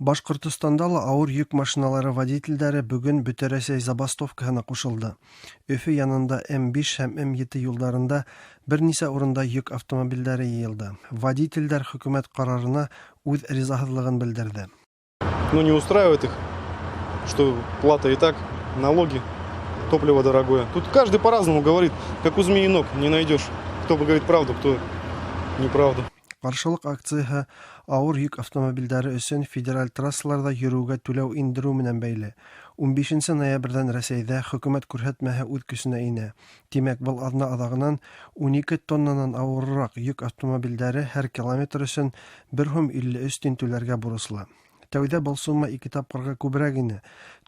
Башкортостанда ла ауыр йөк машиналары водительдәре бүген Бөтәрәсәй забастовкаһына кушылды. Өфе янында М5 һәм М7 юлларында бернисә урында йөк автомобильләре йыелды. Водительдәр хөкүмәт карарына үз ризаһызлыгын белдерде. Не устраивает их, что плата и так, налоги, топливо дорогое. Тут каждый по-разному говорит, как у змеи ног, не найдешь. Кто говорит правду, кто неправду. Каршылык акцияһы ауыр йөк автомобильләре өчен федераль трассаларда йөрүгә түләү индерү менән бәйле. 15 ноябрьдән Рәсәйдә хөкүмәт күрһәтмәһе үз көченә инә. Димәк, был адна адагыннан 12 тоннанан авыррак йөк автомобильләре һәр километр өчен 1.53 тиен түләргә бурычлы. Тәүдә был сумма 2 тапкырга күбрәк ине.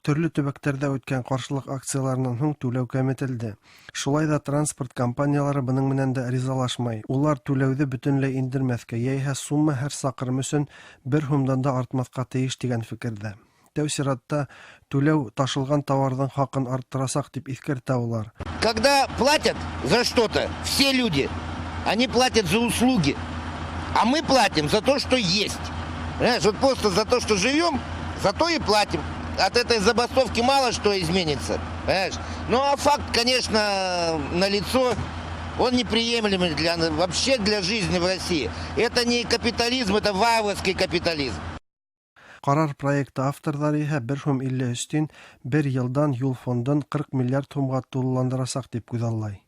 Төрле төбәктәрдә үткән каршылык акцияларыннан һуң түләү кәметелде. Шулай да транспорт компаниялары буның менән дә ризалашмай. Улар түләүде бөтенләй индермәскә, яисә сумма һәр сакрым өчен 1 һумдан да артмаска тиеш дигән фикердә. Тәү сиратта түләү ташылган товарның хакын арттырасак дип искәртә улар. Когда платят за что-то все люди, они платят за услуги, а мы платим за то, что есть. Понимаешь, вот просто за то, что живем, за то и платим. От этой забастовки мало что изменится. Понимаешь? Ну а факт, конечно, налицо, он неприемлемый вообще для жизни в России. Это не капитализм, это варварский капитализм. Карар проекты авторлары иһә 1.53 тиен 1 елдан юл фондын 40 миллиард сумга тулыландырасак дип күзаллай.